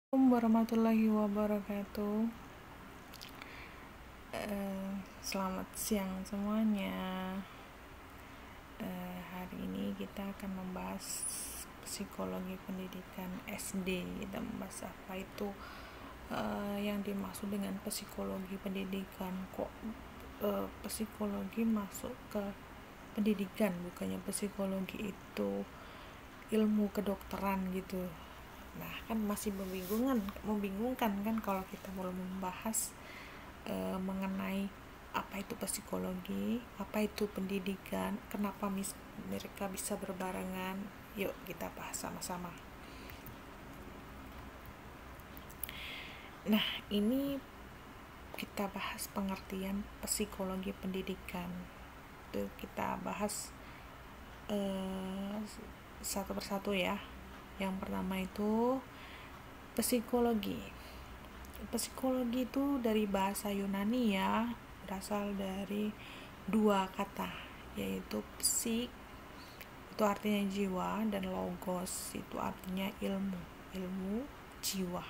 Assalamualaikum warahmatullahi wabarakatuh. Selamat siang semuanya. Hari ini kita akan membahas psikologi pendidikan SD. Kita membahas apa itu yang dimaksud dengan psikologi pendidikan. Kok psikologi masuk ke pendidikan, bukannya psikologi itu ilmu kedokteran gitu. Nah, kan masih membingungkan kan kalau kita mau membahas mengenai apa itu psikologi, apa itu pendidikan, kenapa mereka bisa berbarengan. Yuk kita bahas sama-sama. Nah, ini kita bahas pengertian psikologi pendidikan. Itu kita bahas satu persatu ya. Yang pertama itu psikologi. Psikologi itu dari bahasa Yunani ya, berasal dari dua kata, yaitu psik itu artinya jiwa, dan logos itu artinya ilmu jiwa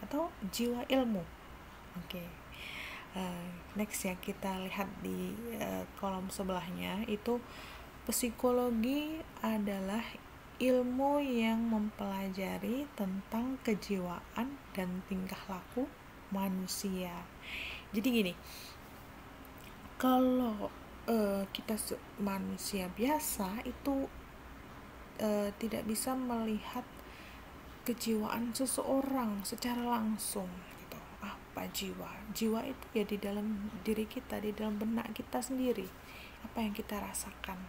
atau jiwa ilmu. Next ya, kita lihat di kolom sebelahnya. Itu psikologi adalah ilmu yang mempelajari tentang kejiwaan dan tingkah laku manusia. Jadi gini, kalau kita manusia biasa itu tidak bisa melihat kejiwaan seseorang secara langsung gitu. Apa jiwa itu ya di dalam diri kita, di dalam benak kita sendiri. Apa yang kita rasakan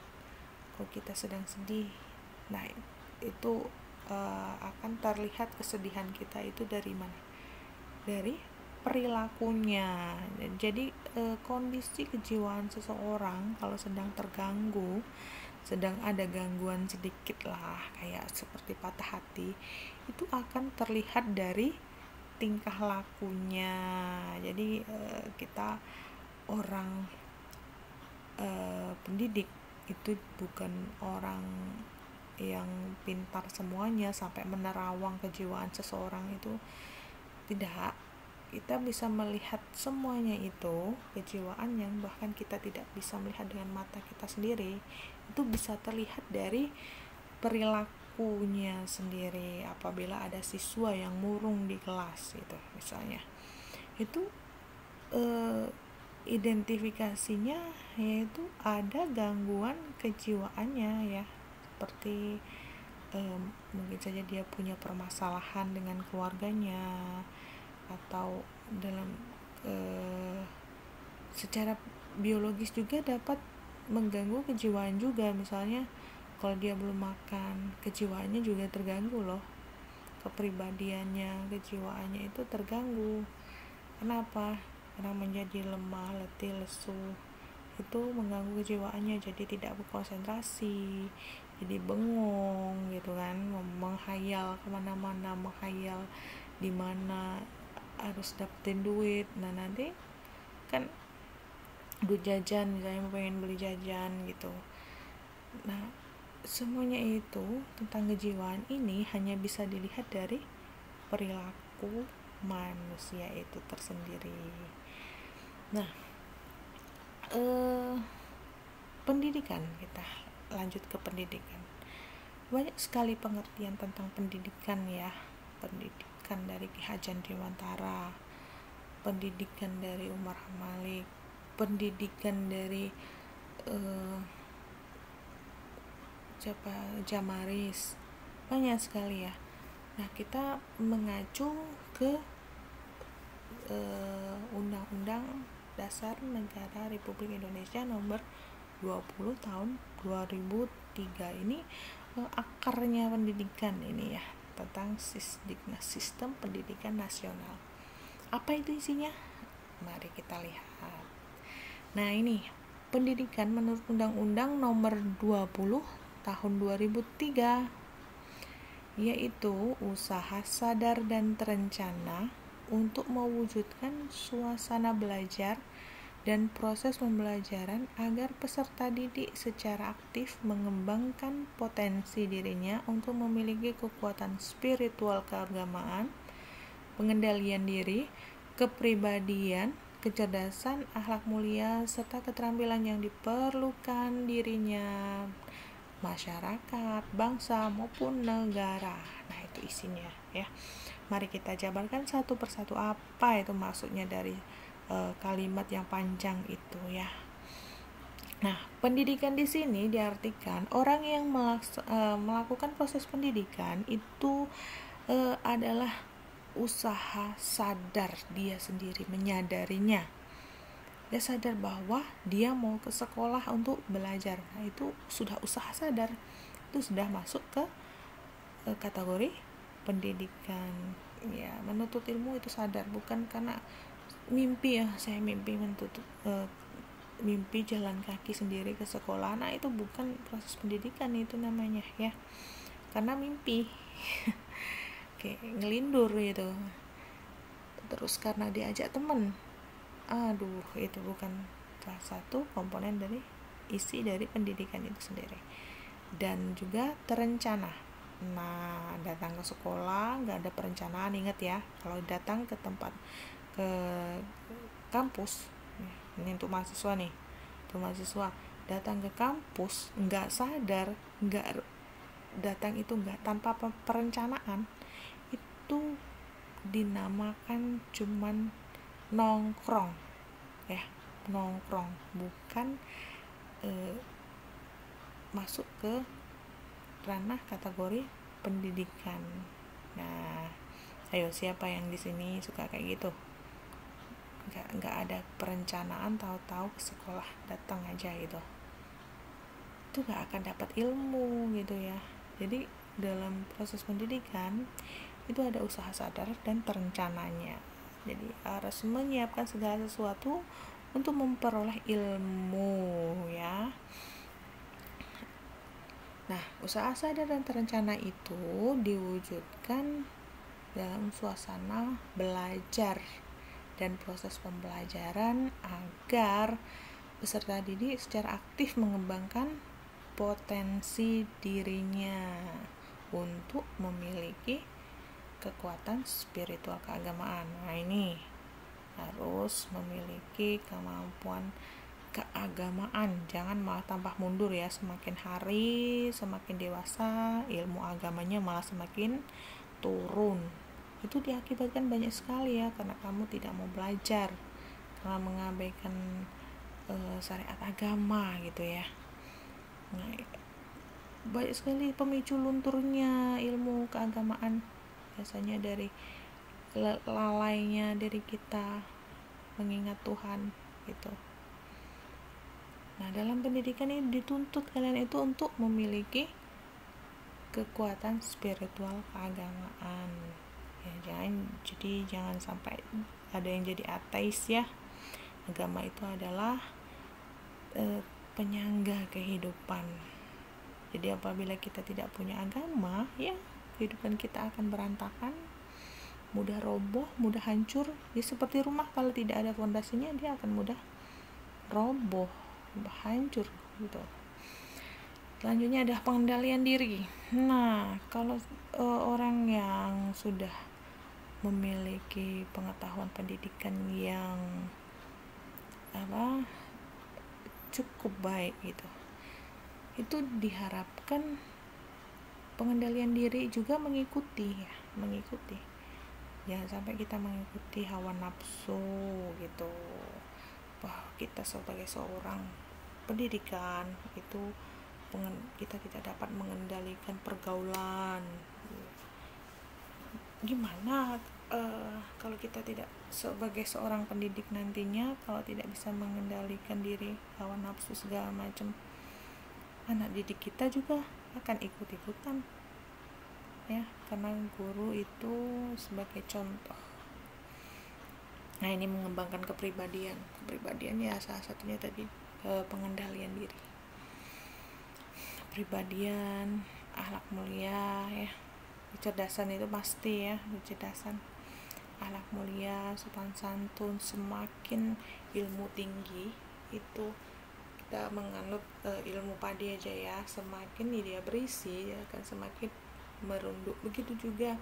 kalau kita sedang sedih. Nah, itu akan terlihat kesedihan kita itu dari mana? Dari perilakunya. Jadi kondisi kejiwaan seseorang kalau sedang terganggu, sedang ada gangguan sedikit lah, kayak seperti patah hati, itu akan terlihat dari tingkah lakunya. Jadi kita orang pendidik itu bukan orang yang pintar semuanya sampai menerawang kejiwaan seseorang, itu tidak. Kita bisa melihat semuanya itu, kejiwaan yang bahkan kita tidak bisa melihat dengan mata kita sendiri, itu bisa terlihat dari perilakunya sendiri. Apabila ada siswa yang murung di kelas itu misalnya, itu identifikasinya yaitu ada gangguan kejiwaannya ya, seperti mungkin saja dia punya permasalahan dengan keluarganya, atau dalam secara biologis juga dapat mengganggu kejiwaan juga. Misalnya kalau dia belum makan, kejiwaannya juga terganggu loh, kepribadiannya, kejiwaannya itu terganggu. Kenapa? Karena menjadi lemah, letih, lesu, itu mengganggu kejiwaannya, jadi tidak berkonsentrasi, jadi bengong gitu kan, menghayal kemana-mana, menghayal di mana harus dapetin duit. Nah, nanti kan duit jajan, misalnya pengen beli jajan gitu. Nah, semuanya itu tentang kejiwaan ini hanya bisa dilihat dari perilaku manusia itu tersendiri. Nah, pendidikan, kita lanjut ke pendidikan. Banyak sekali pengertian tentang pendidikan ya. Pendidikan dari Ki Hajar Dewantara, pendidikan dari Umar Malik, pendidikan dari Jamaris, banyak sekali ya. Nah, kita mengacu ke Undang-Undang Dasar Negara Republik Indonesia nomor 20 tahun 2003. Ini akarnya pendidikan ini ya, tentang sistem pendidikan nasional. Apa itu isinya? Mari kita lihat. Nah, ini pendidikan menurut Undang-Undang nomor 20 tahun 2003, yaitu usaha sadar dan terencana untuk mewujudkan suasana belajar dan proses pembelajaran agar peserta didik secara aktif mengembangkan potensi dirinya untuk memiliki kekuatan spiritual keagamaan, pengendalian diri, kepribadian, kecerdasan, akhlak mulia, serta keterampilan yang diperlukan dirinya, masyarakat, bangsa, maupun negara. Nah, itu isinya ya. Mari kita jabarkan satu persatu apa itu maksudnya dari kalimat yang panjang itu ya. Nah, pendidikan di sini diartikan orang yang melakukan proses pendidikan itu adalah usaha sadar dia sendiri, menyadarinya. Dia sadar bahwa dia mau ke sekolah untuk belajar. Nah, itu sudah usaha sadar. Itu sudah masuk ke kategori pendidikan. Ya, menuntut ilmu itu sadar, bukan karena mimpi ya, saya mimpi mimpi jalan kaki sendiri ke sekolah. Nah, itu bukan proses pendidikan itu namanya ya. Karena mimpi. Kayak ngelindur gitu. Terus karena diajak temen. Aduh, itu bukan salah satu komponen dari isi dari pendidikan itu sendiri. Dan juga terencana. Nah, datang ke sekolah nggak ada perencanaan, ingat ya, kalau datang ke tempat ke kampus, ini untuk mahasiswa nih, untuk mahasiswa datang ke kampus nggak sadar, nggak datang itu nggak tanpa perencanaan, itu dinamakan cuman nongkrong ya, nongkrong, bukan masuk ke ranah kategori pendidikan. Nah, ayo, siapa yang di sini suka kayak gitu? Nggak ada perencanaan, tahu-tahu ke sekolah datang aja gitu, itu nggak akan dapat ilmu gitu ya. Jadi dalam proses pendidikan itu ada usaha sadar dan terencananya. Jadi harus menyiapkan segala sesuatu untuk memperoleh ilmu ya. Nah, usaha sadar dan terencana itu diwujudkan dalam suasana belajar dan proses pembelajaran agar peserta didik secara aktif mengembangkan potensi dirinya untuk memiliki kekuatan spiritual keagamaan. Nah, ini harus memiliki kemampuan keagamaan, jangan malah tambah mundur ya, semakin hari semakin dewasa ilmu agamanya malah semakin turun. Itu diakibatkan banyak sekali ya, karena kamu tidak mau belajar, karena mengabaikan syariat agama gitu ya. Nah, banyak sekali pemicu lunturnya ilmu keagamaan, biasanya dari lalainya dari kita mengingat Tuhan gitu. Nah, dalam pendidikan ini dituntut kalian itu untuk memiliki kekuatan spiritual keagamaan. Ya, jangan sampai ada yang jadi ateis ya. Agama itu adalah penyangga kehidupan. Jadi apabila kita tidak punya agama, ya kehidupan kita akan berantakan, mudah roboh, mudah hancur. Ya, seperti rumah, kalau tidak ada fondasinya dia akan mudah roboh, hancur gitu. Selanjutnya ada pengendalian diri. Nah, kalau orang yang sudah memiliki pengetahuan pendidikan yang cukup baik gitu, itu diharapkan pengendalian diri juga mengikuti. Jangan sampai kita mengikuti hawa nafsu gitu. Wah, kita sebagai seorang pendidikan itu kita tidak dapat mengendalikan pergaulan. Gimana kalau kita tidak sebagai seorang pendidik nantinya, kalau tidak bisa mengendalikan diri, hawa nafsu segala macam, anak didik kita juga akan ikut-ikutan ya, karena guru itu sebagai contoh. Nah, ini mengembangkan kepribadian ya, salah satunya tadi pengendalian diri, kepribadian, akhlak mulia ya, kecerdasan itu pasti ya, kecerdasan, akhlak mulia, sopan santun. Semakin ilmu tinggi itu, kita menganut ilmu padi aja ya, semakin dia berisi akan semakin merunduk. Begitu juga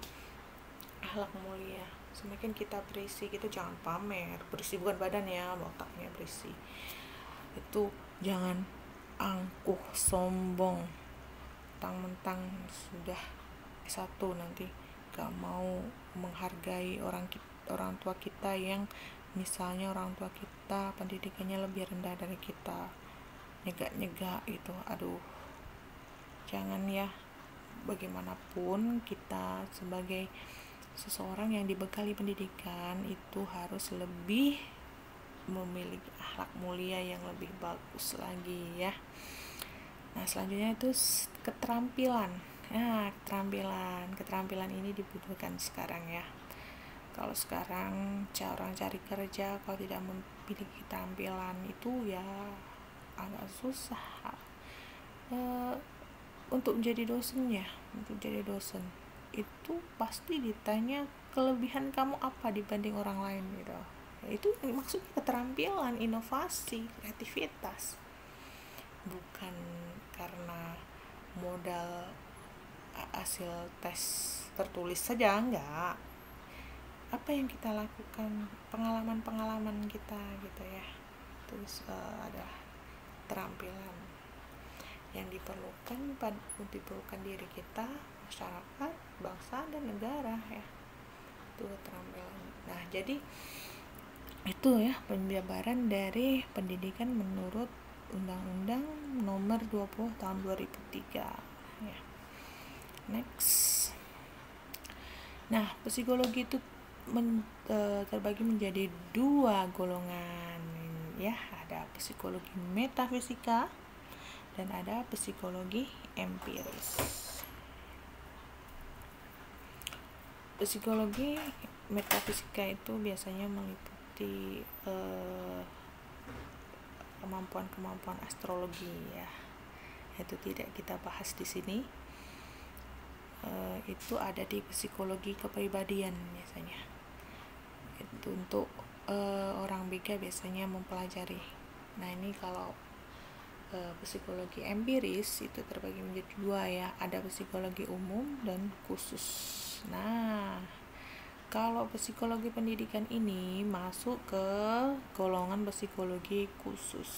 akhlak mulia, Semakin kita berisi, kita jangan pamer. Berisi bukan badan ya, otaknya berisi. Itu jangan angkuh, sombong, mentang-mentang sudah S1 nanti gak mau menghargai orang tua kita yang misalnya orang tua kita pendidikannya lebih rendah dari kita, nyegak gitu. Aduh, jangan ya. Bagaimanapun kita sebagai seseorang yang dibekali pendidikan itu harus lebih memiliki akhlak mulia yang lebih bagus lagi ya. Nah, selanjutnya itu keterampilan. Nah, keterampilan ini dibutuhkan sekarang ya. Kalau sekarang orang cari kerja kalau tidak memiliki keterampilan itu ya agak susah. Untuk menjadi dosen itu pasti ditanya kelebihan kamu apa dibanding orang lain gitu. Itu maksudnya keterampilan, inovasi, kreativitas, bukan karena modal hasil tes tertulis saja, enggak. Apa yang kita lakukan, pengalaman kita gitu ya. Terus ada keterampilan yang diperlukan diri kita, masyarakat, bangsa dan negara ya. Itu keterampilan. Nah, jadi itu ya penjabaran dari pendidikan menurut Undang-Undang Nomor 20 Tahun 2003 ya. Next. Nah, psikologi itu terbagi menjadi 2 golongan ya. Ada psikologi metafisika dan ada psikologi empiris. Psikologi metafisika itu biasanya meliputi kemampuan astrologi ya. Itu tidak kita bahas di sini. Itu ada di psikologi kepribadian biasanya. Itu untuk orang BK biasanya mempelajari. Nah, ini kalau psikologi empiris itu terbagi menjadi 2 ya, ada psikologi umum dan khusus. Nah, kalau psikologi pendidikan ini masuk ke golongan psikologi khusus.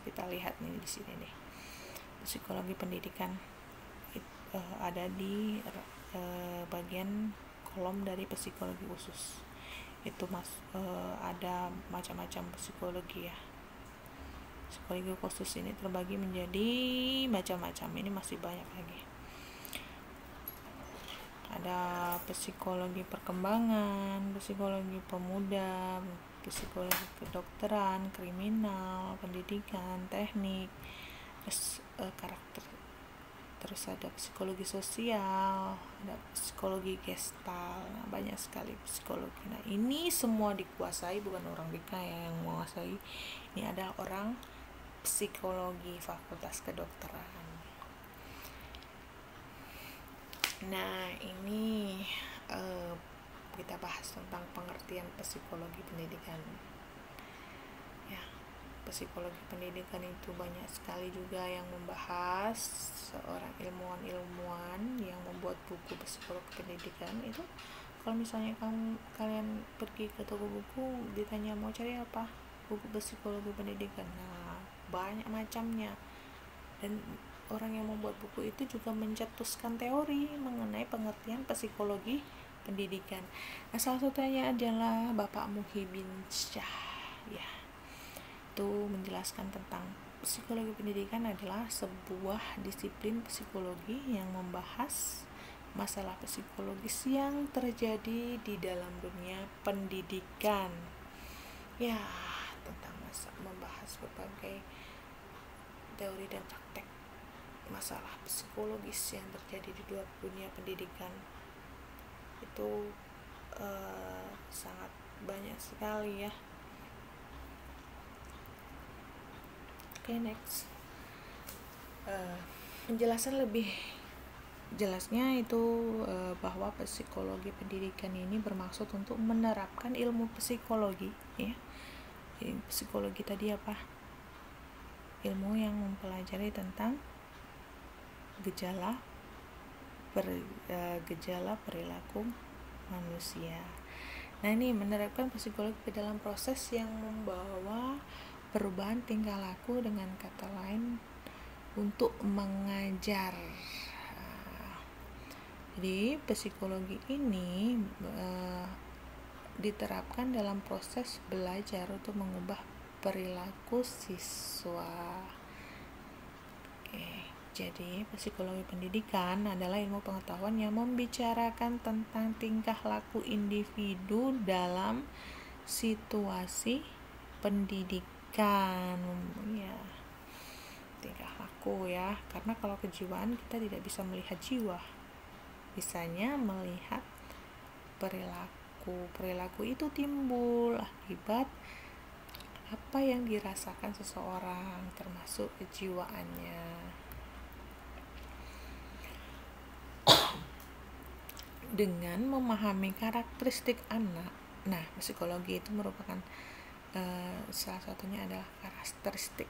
Kita lihat nih di sini nih. Psikologi pendidikan ada di bagian kolom dari psikologi khusus. Itu ada macam-macam psikologi ya. Psikologi khusus ini terbagi menjadi macam-macam, ini masih banyak lagi. Ada psikologi perkembangan, psikologi pemuda, psikologi kedokteran, kriminal, pendidikan, teknik, terus karakter. Terus ada psikologi sosial, ada psikologi gestal, banyak sekali psikologi. Nah, ini semua dikuasai, bukan orang BK yang menguasai. Ini ada orang psikologi fakultas kedokteran. Nah, ini kita bahas tentang pengertian psikologi pendidikan ya. Psikologi pendidikan itu banyak sekali juga yang membahas. Seorang ilmuwan yang membuat buku psikologi pendidikan itu, kalau misalnya kalian pergi ke toko buku ditanya mau cari apa, buku psikologi pendidikan, nah banyak macamnya. Dan orang yang membuat buku itu juga mencetuskan teori mengenai pengertian psikologi pendidikan. Nah, salah satunya adalah Bapak Muhyiddin Syah ya. Itu menjelaskan tentang psikologi pendidikan adalah sebuah disiplin psikologi yang membahas masalah psikologis yang terjadi di dalam dunia pendidikan ya, tentang membahas berbagai teori dan praktek masalah psikologis yang terjadi di dunia pendidikan. Itu sangat banyak sekali ya. Oke, next. Penjelasan lebih jelasnya itu bahwa psikologi pendidikan ini bermaksud untuk menerapkan ilmu psikologi ya. Psikologi tadi apa? Ilmu yang mempelajari tentang gejala perilaku manusia. Nah, ini menerapkan psikologi ke dalam proses yang membawa perubahan tingkah laku, dengan kata lain untuk mengajar. Jadi psikologi ini diterapkan dalam proses belajar untuk mengubah perilaku siswa. Jadi psikologi pendidikan adalah ilmu pengetahuan yang membicarakan tentang tingkah laku individu dalam situasi pendidikan. Ya, tingkah laku ya, karena kalau kejiwaan kita tidak bisa melihat jiwa, bisanya melihat perilaku. Perilaku itu timbul akibat apa yang dirasakan seseorang, termasuk kejiwaannya. Dengan memahami karakteristik anak, nah psikologi itu merupakan salah satunya adalah karakteristik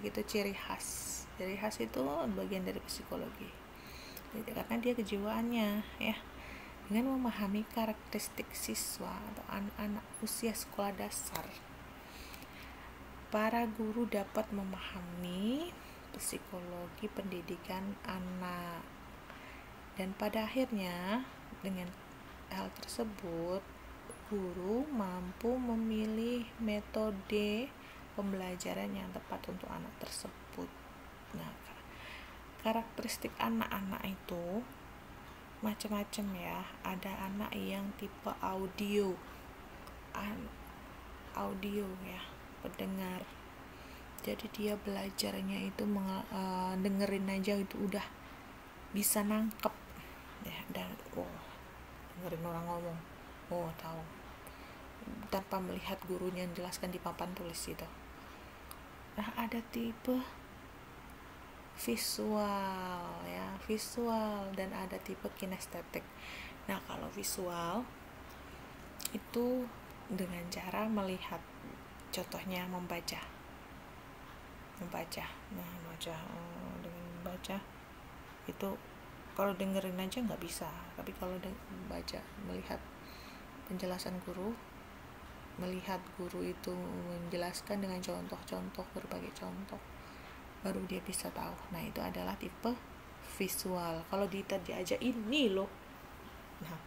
itu ciri khas itu bagian dari psikologi. Jadi, karena dia kejiwaannya ya. Dengan memahami karakteristik siswa atau anak-anak usia sekolah dasar, para guru dapat memahami psikologi pendidikan anak. Dan pada akhirnya, dengan hal tersebut, guru mampu memilih metode pembelajaran yang tepat untuk anak tersebut. Nah, karakteristik anak-anak itu macam-macam ya. Ada anak yang tipe audio ya, pendengar. Jadi dia belajarnya itu dengerin aja itu udah bisa nangkep ya, dan dengerin orang ngomong, tahu tanpa melihat gurunya yang jelaskan di papan tulis itu. Nah, ada tipe visual dan ada tipe kinestetik. Nah, kalau visual itu dengan cara melihat, contohnya membaca. Nah, dengan membaca itu kalau dengerin aja nggak bisa, tapi kalau baca, melihat penjelasan guru, melihat guru itu menjelaskan dengan contoh-contoh, berbagai contoh, baru dia bisa tahu. Nah, itu adalah tipe visual. Kalau diajak ini loh, nah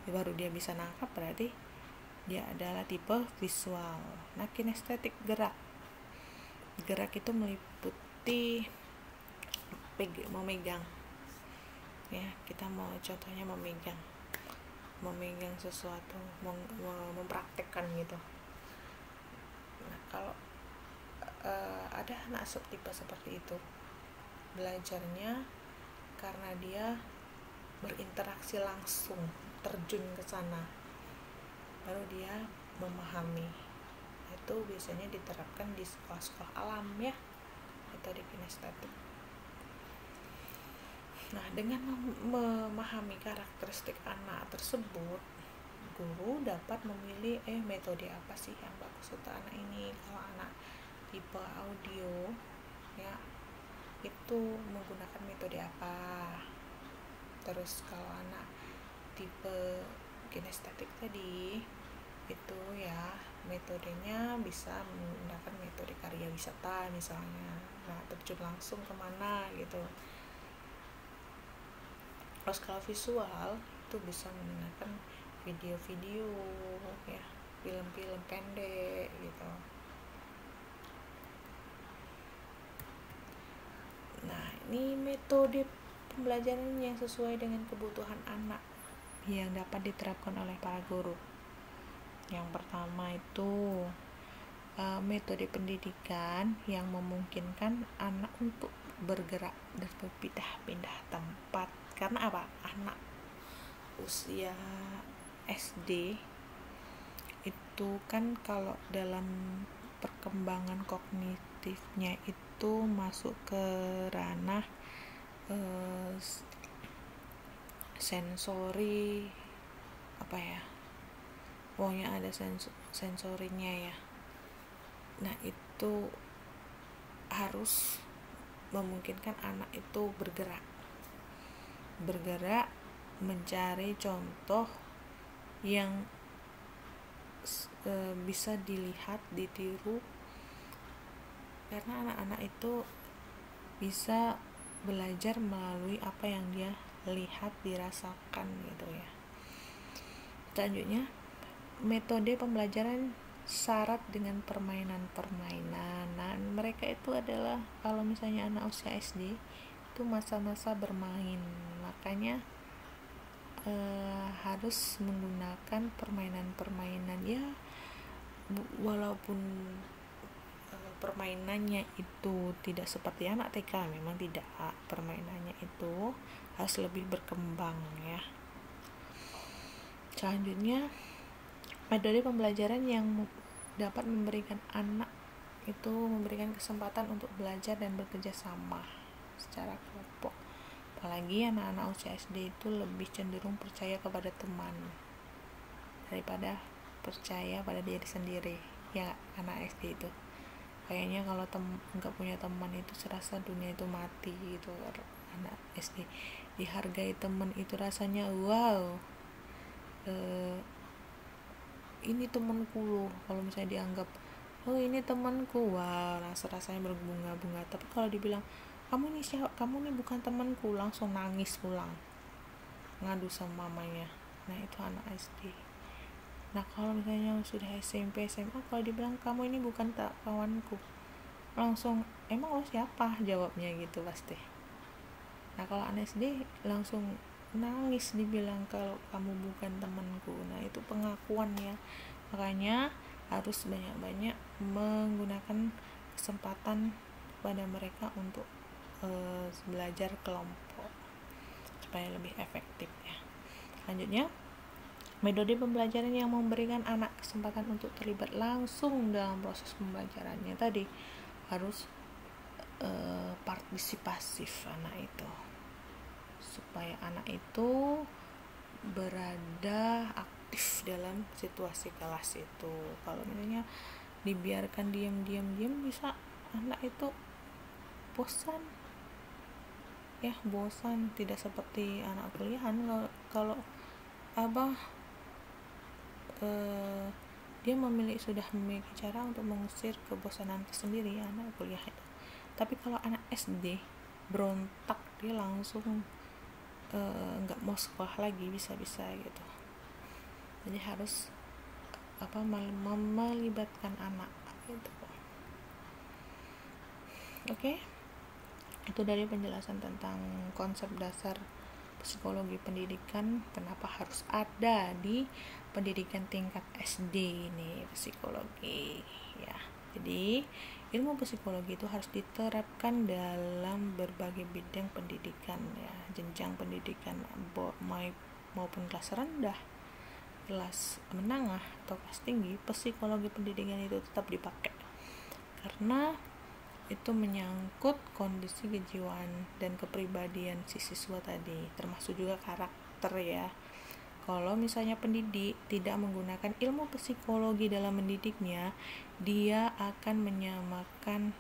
baru dia bisa nangkap, berarti dia adalah tipe visual. Nah, kinestetik gerak itu meliputi memegang ya, kita mau contohnya memegang sesuatu, mempraktekkan gitu. Nah, kalau ada anak tipe seperti itu, belajarnya karena dia berinteraksi langsung, terjun ke sana, baru dia memahami. Itu biasanya diterapkan di sekolah-sekolah alam ya, metode kinestetik. Nah, dengan memahami karakteristik anak tersebut, guru dapat memilih metode apa sih yang bagus untuk anak ini. Kalau anak tipe audio ya, itu menggunakan metode apa. Terus kalau anak tipe kinestetik tadi itu ya, metodenya bisa menggunakan metode karya wisata misalnya. Nah, terjun langsung kemana gitu. Terus kalau visual itu bisa menggunakan video-video ya, film-film pendek gitu. Nah, ini metode pembelajaran yang sesuai dengan kebutuhan anak yang dapat diterapkan oleh para guru. Yang pertama itu metode pendidikan yang memungkinkan anak untuk bergerak dan berpindah-pindah tempat. Karena apa? Anak usia SD itu kan kalau dalam perkembangan kognitifnya itu masuk ke ranah sensori apa ya, pokoknya ada sensorinya ya. Nah, itu harus memungkinkan anak itu bergerak mencari contoh yang bisa dilihat, ditiru, karena anak-anak itu bisa belajar melalui apa yang dia lihat, dirasakan gitu ya. Selanjutnya, metode pembelajaran syarat dengan permainan-permainan. Nah, mereka itu adalah, kalau misalnya anak usia SD itu masa-masa bermain, makanya harus menggunakan permainan-permainan ya, walaupun permainannya itu tidak seperti anak TK, memang tidak, permainannya itu harus lebih berkembang ya. Selanjutnya, metode pembelajaran yang dapat memberikan anak itu memberikan kesempatan untuk belajar dan bekerja sama secara kelompok. Apalagi anak-anak usia SD itu lebih cenderung percaya kepada teman daripada percaya pada diri sendiri ya. Anak SD itu kayaknya kalau nggak punya teman itu serasa dunia itu mati gitu. Anak SD dihargai teman itu rasanya wow, ini temanku loh. Kalau misalnya dianggap oh ini temanku, wow, rasanya berbunga-bunga. Tapi kalau dibilang kamu ini siapa, kamu ini bukan temanku, langsung nangis pulang, ngadu sama mamanya. Nah, itu anak SD. Nah, kalau misalnya sudah SMP, SMA, kalau dibilang kamu ini bukan kawanku, langsung emang lo siapa, jawabnya gitu pasti. Nah, kalau anak SD langsung nangis dibilang kalau kamu bukan temanku. Nah, itu pengakuan ya. Makanya harus banyak-banyak menggunakan kesempatan pada mereka untuk belajar kelompok supaya lebih efektif ya. Selanjutnya, metode pembelajaran yang memberikan anak kesempatan untuk terlibat langsung dalam proses pembelajarannya tadi harus partisipasif anak itu, supaya anak itu berada aktif dalam situasi kelas itu. Kalau misalnya dibiarkan diam bisa anak itu bosan, tidak seperti anak kuliahan. Kalau dia sudah memiliki cara untuk mengusir kebosanan sendiri, anak kuliah itu. Tapi kalau anak SD berontak, dia langsung nggak mau sekolah lagi, bisa gitu. Jadi harus melibatkan anak gitu. Oke. Itu dari penjelasan tentang konsep dasar psikologi pendidikan, kenapa harus ada di pendidikan tingkat SD ini psikologi ya. Jadi ilmu psikologi itu harus diterapkan dalam berbagai bidang pendidikan ya, jenjang pendidikan maupun kelas rendah, kelas menengah atau kelas tinggi. Psikologi pendidikan itu tetap dipakai karena itu menyangkut kondisi kejiwaan dan kepribadian si siswa tadi, termasuk juga karakter ya. Kalau misalnya pendidik tidak menggunakan ilmu psikologi dalam mendidiknya, dia akan menyamakan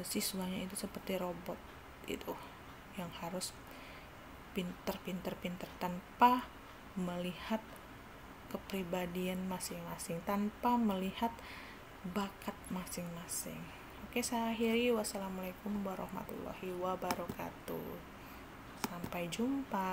siswanya itu seperti robot itu, yang harus pinter tanpa melihat kepribadian masing-masing, tanpa melihat bakat masing-masing. Oke, saya akhiri. Wassalamualaikum warahmatullahi wabarakatuh. Sampai jumpa.